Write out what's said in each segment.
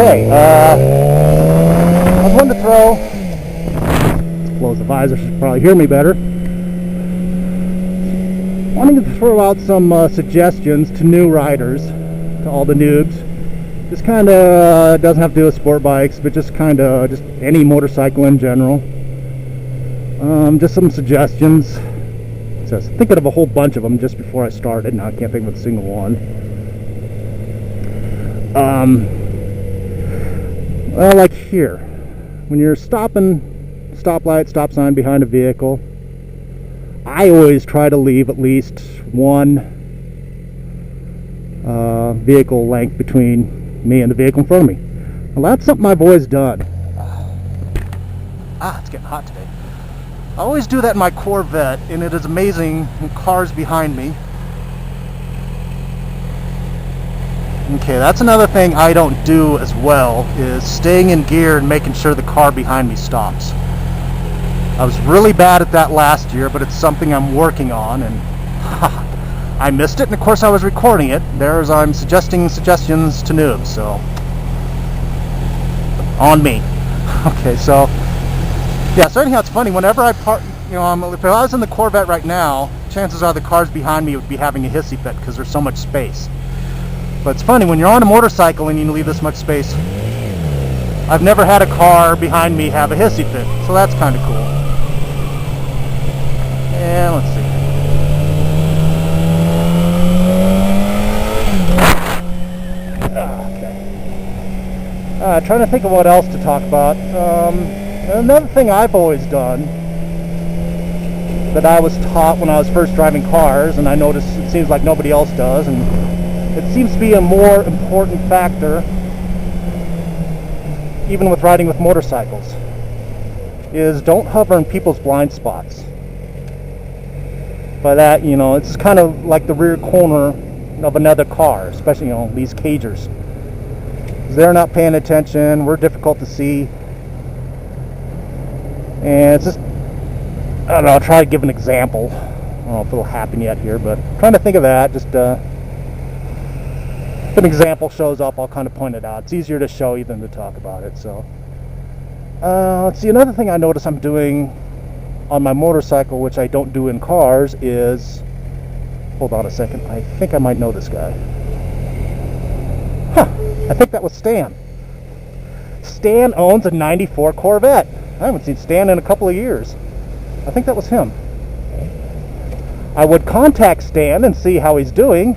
Okay, I was wanting to throw, let's close the visor so you can probably hear me better. Wanting to throw out some suggestions to new riders, to all the noobs. Just kind of doesn't have to do with sport bikes, but just kind of just any motorcycle in general. Just some suggestions. So I was thinking of a whole bunch of them just before I started. Now I can't think of a single one. Well, like here, when you're stopping, stoplight, stop sign behind a vehicle, I always try to leave at least one vehicle length between me and the vehicle in front of me. Well, that's something I've always done. It's getting hot today. I always do that in my Corvette, and it is amazing when cars behind me. Okay, that's another thing I don't do as well, is staying in gear and making sure the car behind me stops. I was really bad at that last year, but it's something I'm working on, and I missed it, and of course I was recording it. There's, I'm suggesting suggestions to noobs, so on me. Okay, so yeah, so anyhow, it's funny, whenever I park, you know, if I was in the Corvette right now, chances are the cars behind me would be having a hissy fit because there's so much space. But it's funny, when you're on a motorcycle and you leave this much space, I've never had a car behind me have a hissy fit, so that's kind of cool. And let's see. Okay. Trying to think of what else to talk about. Another thing I've always done that I was taught when I was first driving cars, and I notice it seems like nobody else does, and it seems to be a more important factor even with riding with motorcycles, is don't hover in people's blind spots. By that, you know, it's kind of like the rear corner of another car, especially, you know, these cagers. They're not paying attention, we're difficult to see, and it's just, I don't know, I'll try to give an example. I don't know if it'll happen yet here, but I'm trying to think of that. Just if an example shows up, I'll kind of point it out. It's easier to show you than to talk about it. So let's see, another thing I notice I'm doing on my motorcycle, which I don't do in cars, is, hold on a second, I think I might know this guy. I think that was Stan. Stan owns a 94 Corvette. I haven't seen Stan in a couple of years. I think that was him. I would contact Stan and see how he's doing,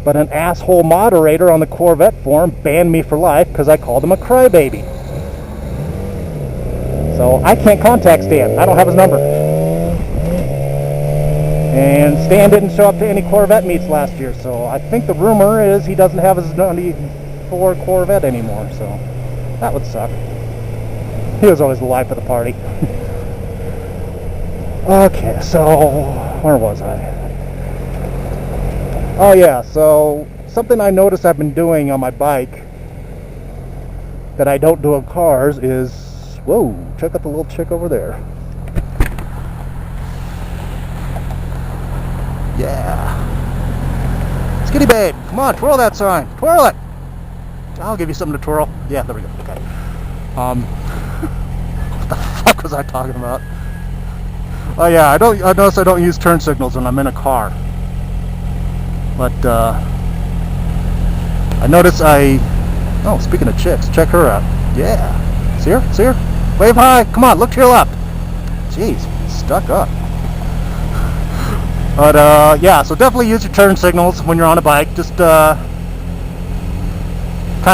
but an asshole moderator on the Corvette forum banned me for life because I called him a crybaby. So I can't contact Stan. I don't have his number. And Stan didn't show up to any Corvette meets last year, so I think the rumor is he doesn't have his 94 Corvette anymore, so that would suck. He was always the life of the party. Okay, so where was I? Oh yeah, so something I noticed I've been doing on my bike that I don't do in cars is, whoa, check out the little chick over there. Yeah. Skitty babe, come on, twirl that sign. Twirl it. I'll give you something to twirl. Yeah, there we go. Okay. What the fuck was I talking about? Oh yeah, I notice I don't use turn signals when I'm in a car. But I notice oh, speaking of chicks, check her out. Yeah. See her? See her? Wave hi. Come on, look to your left. Jeez, stuck up. But yeah, so definitely use your turn signals when you're on a bike. Just kind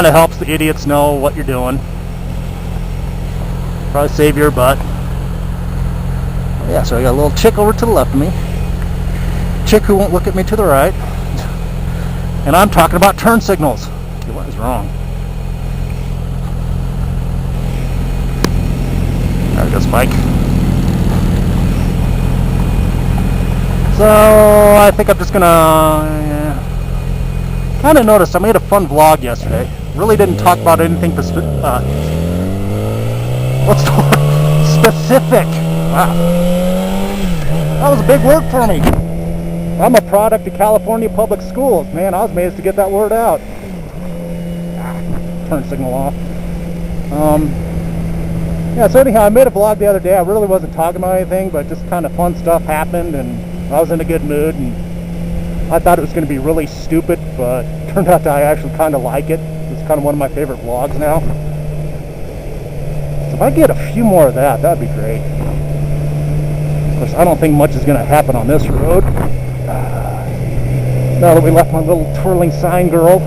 of helps the idiots know what you're doing. Probably save your butt. Yeah, so I got a little chick over to the left of me. Chick who won't look at me to the right. And I'm talking about turn signals. Okay, what is wrong? There goes Mike. So I think I'm just gonna kind of noticed I made a fun vlog yesterday. Really didn't talk about anything specific. Wow, that was a big word for me. I'm a product of California public schools. Man, I was amazed to get that word out. turn signal off. Yeah, so anyhow, I made a vlog the other day. I really wasn't talking about anything, but just kind of fun stuff happened, and I was in a good mood, and I thought it was going to be really stupid, but it turned out that I actually kind of like it. It's kind of one of my favorite vlogs now. So if I get a few more of that, that'd be great. Of course, I don't think much is going to happen on this road. Now that we left my little twirling sign girl.